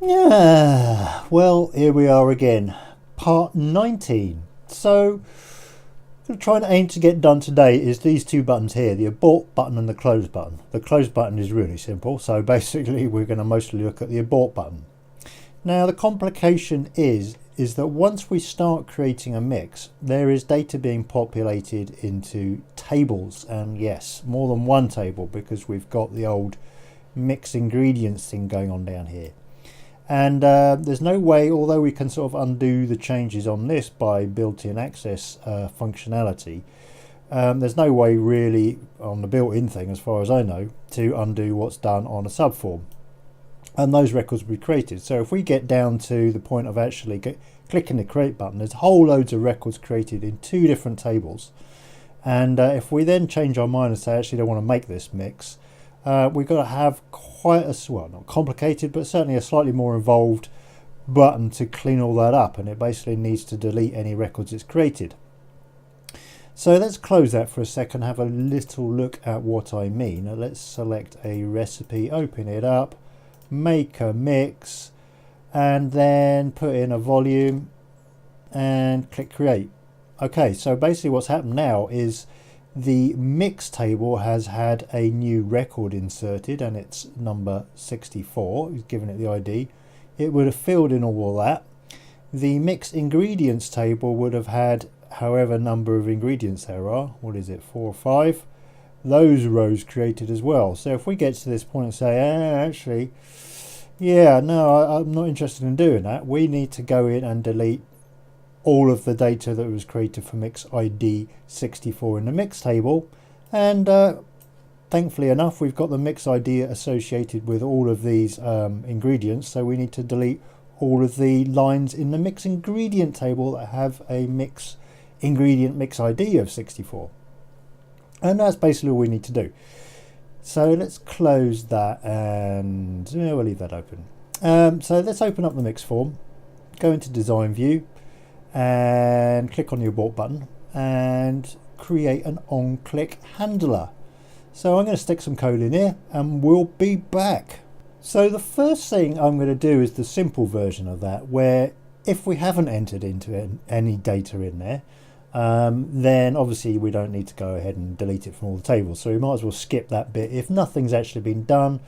Yeah, well, here we are again, part 19. So, going to try and aim to get done today is these two buttons here, the abort button and the close button. The close button is really simple, so basically we're going to mostly look at the abort button. Now, the complication is that once we start creating a mix, there is data being populated into tables, and yes, more than one table, because we've got the old mix ingredients thing going on down here. And there's no way, although we can sort of undo the changes on this by built-in access functionality, there's no way really on the built-in thing, as far as I know, to undo what's done on a subform. And those records will be created. So if we get down to the point of actually clicking the create button, there's whole loads of records created in two different tables. And if we then change our mind and say, actually, don't want to make this mix, we've got to have quite a, well, not complicated, but certainly a slightly more involved button to clean all that up, and it basically needs to delete any records it's created. So let's close that for a second, have a little look at what I mean. Now let's select a recipe, open it up, make a mix, and then put in a volume and click create. Okay, so basically what's happened now is the mix table has had a new record inserted, and it's number 64. We've given it the ID. It would have filled in all of that. The mix ingredients table would have had however number of ingredients there are. What is it, 4 or 5? Those rows created as well. So if we get to this point and say, actually, yeah, no, I'm not interested in doing that, we need to go in and delete all of the data that was created for mix ID 64 in the mix table, and thankfully enough we've got the mix ID associated with all of these ingredients, so we need to delete all of the lines in the mix ingredient table that have a mix ingredient mix ID of 64, and that's basically all we need to do. So let's close that, and we'll leave that open. So let's open up the mix form, go into design view, and click on the abort button and create an on-click handler. So I'm going to stick some code in here and we'll be back. So the first thing I'm going to do is the simple version of that, where if we haven't entered into any data in there, then obviously we don't need to go ahead and delete it from all the tables, so we might as well skip that bit. If nothing's actually been done,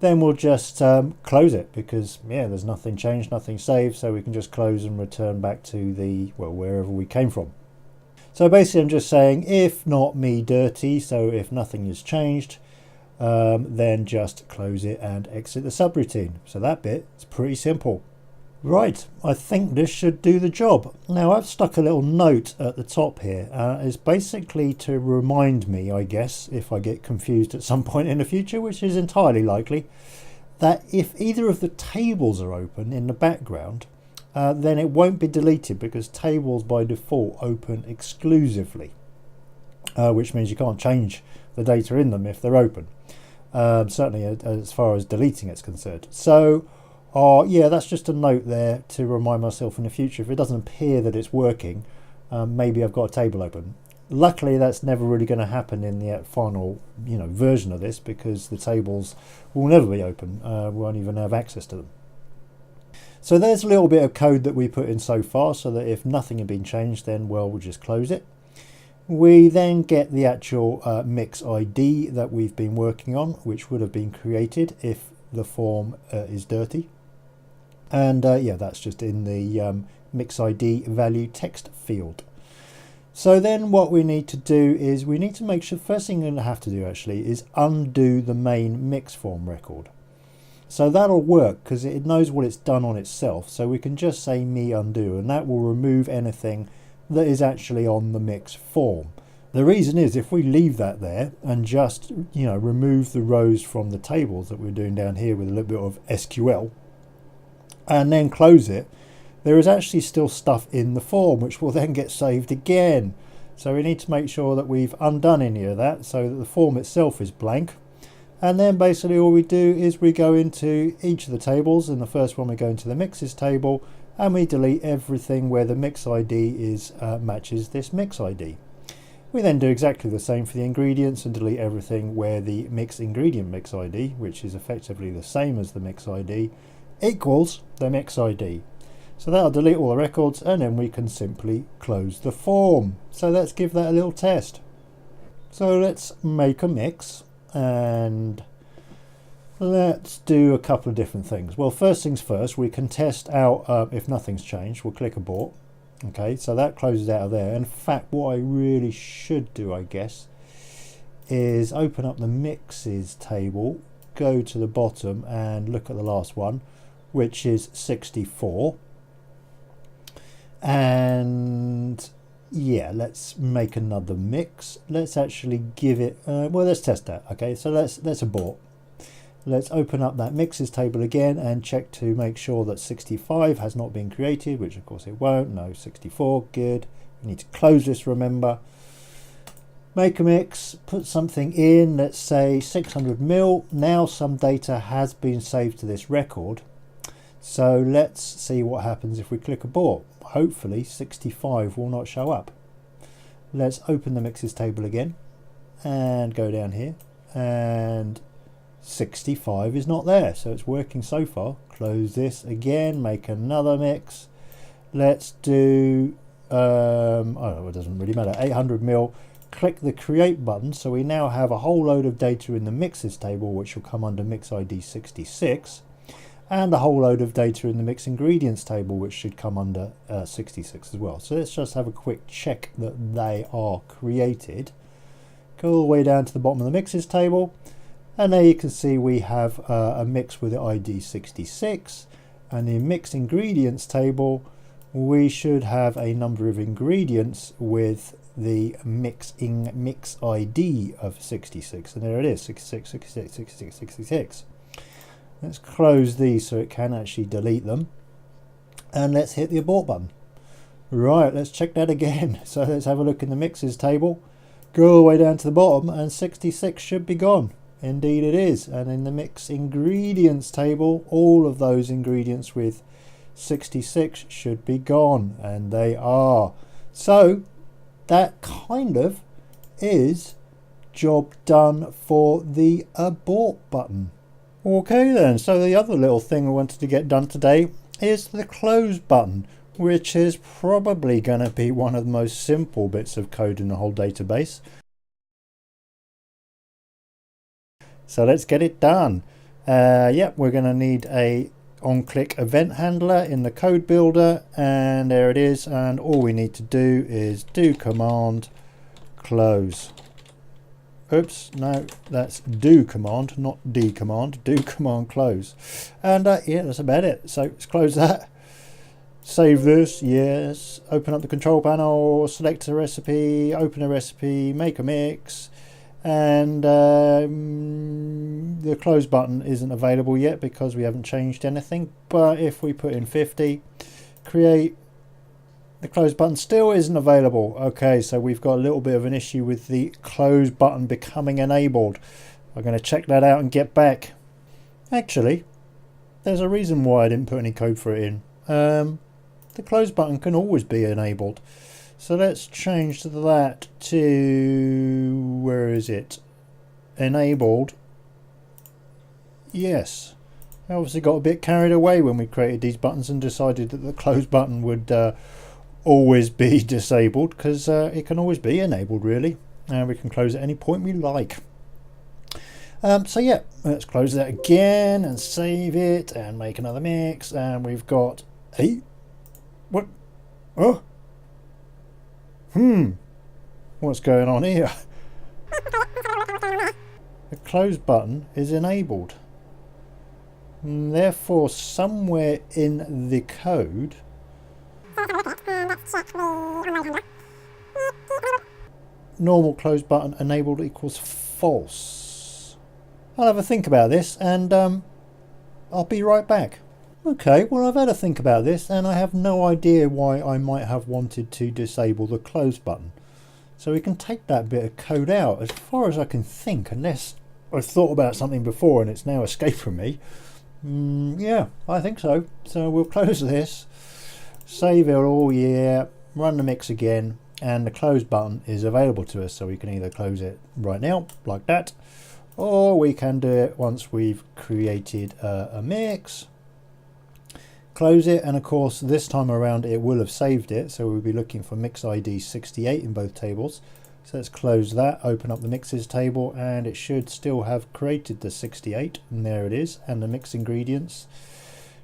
then we'll just close it, because yeah, there's nothing changed, nothing saved, so we can just close and return back to the, well, wherever we came from. So basically I'm just saying, if not me dirty, so if nothing has changed, then just close it and exit the subroutine. So that bit is pretty simple. Right, I think this should do the job. Now I've stuck a little note at the top here. It's basically to remind me, I guess, if I get confused at some point in the future, which is entirely likely, that if either of the tables are open in the background, then it won't be deleted, because tables by default open exclusively, which means you can't change the data in them if they're open, certainly as far as deleting it's concerned. So yeah, that's just a note there to remind myself in the future, if it doesn't appear that it's working, maybe I've got a table open. Luckily that's never really going to happen in the final version of this, because the tables will never be open. We won't even have access to them. So there's a little bit of code that we put in so far, so that if nothing had been changed, then well, we'll just close it. We then get the actual mix ID that we've been working on, which would have been created if the form is dirty. And yeah, that's just in the mix ID value text field. So then what we need to do is we need to make sure, first thing we're going to have to do actually is undo the main mix form record. So that'll work because it knows what it's done on itself. So we can just say me undo, and that will remove anything that is actually on the mix form. The reason is, if we leave that there and just remove the rows from the tables that we're doing down here with a little bit of SQL, and then close it, there is actually still stuff in the form which will then get saved again. So we need to make sure that we've undone any of that, so that the form itself is blank. And then basically all we do is we go into each of the tables. In the first one we go into the mixes table, and we delete everything where the mix ID is matches this mix ID. We then do exactly the same for the ingredients and delete everything where the mix ingredient mix ID, which is effectively the same as the mix ID, equals the mix ID. So that'll delete all the records, and then we can simply close the form. So let's give that a little test. So let's make a mix, and let's do a couple of different things. Well, first things first, we can test out if nothing's changed. We'll click abort. Okay, so that closes out of there. In fact, what I really should do, I guess, is open up the mixes table, go to the bottom and look at the last one, which is 64. And yeah, let's make another mix. Let's actually give it, well, let's test that. Okay, so let's abort. Let's open up that mixes table again and check to make sure that 65 has not been created, which of course it won't. No, 64, good. We need to close this, remember. Make a mix, put something in, let's say 600 mil. Now some data has been saved to this record. So let's see what happens if we click abort. Hopefully 65 will not show up. Let's open the mixes table again and go down here, and 65 is not there, so it's working so far. Close this again, make another mix. Let's do oh, it doesn't really matter, 800 mil. Click the create button, so we now have a whole load of data in the mixes table, which will come under mix ID 66, and a whole load of data in the mix ingredients table, which should come under 66 as well. So let's just have a quick check that they are created. Go all the way down to the bottom of the mixes table, and there you can see we have a mix with the ID 66, and the mix ingredients table we should have a number of ingredients with the mix ID of 66, and there it is, 66, 66, 66, 66. Let's close these so it can actually delete them, and let's hit the abort button. Right, let's check that again. So let's have a look in the mixes table, go all the way down to the bottom, and 66 should be gone. Indeed it is. And in the mix ingredients table, all of those ingredients with 66 should be gone, and they are. So that kind of is job done for the abort button. Okay then, so the other little thing I wanted to get done today is the close button, which is probably going to be one of the most simple bits of code in the whole database. So let's get it done. Yeah, we're going to need a on-click event handler in the code builder, and there it is, and all we need to do is do command close. Oops, no, that's do command, not D command, do command close. And yeah, that's about it. So let's close that. Save this, yes. Open up the control panel, select a recipe, open a recipe, make a mix. And the close button isn't available yet because we haven't changed anything. But if we put in 50, create, the close button still isn't available. Okay, so we've got a little bit of an issue with the close button becoming enabled. I'm going to check that out and get back. Actually, there's a reason why I didn't put any code for it in. The close button can always be enabled. So let's change that to, where is it? Enabled. Yes. I obviously got a bit carried away when we created these buttons and decided that the close button would always be disabled, because it can always be enabled really, and we can close at any point we like. So yeah, let's close that again and save it and make another mix, and we've got what? Oh, what's going on here? The close button is enabled. Therefore, somewhere in the code, normal close button enabled equals false. I'll have a think about this, and I'll be right back. Okay, well, I've had a think about this, and I have no idea why I might have wanted to disable the close button. So we can take that bit of code out, as far as I can think, unless I've thought about something before and it's now escaped from me. Yeah, I think so. So we'll close this, save it all, yeah, run the mix again, and the close button is available to us. So we can either close it right now, like that, or we can do it once we've created a mix. close it, and of course this time around it will have saved it, so we'll be looking for mix ID 68 in both tables. So let's close that, open up the mixes table, and it should still have created the 68, and there it is, and the mix ingredients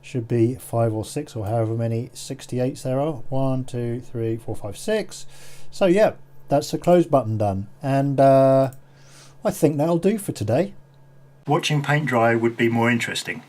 should be 5 or 6 or however many 68s there are. 1, 2, 3, 4, 5, 6. So yeah, that's the close button done, and I think that'll do for today. Watching paint dry would be more interesting.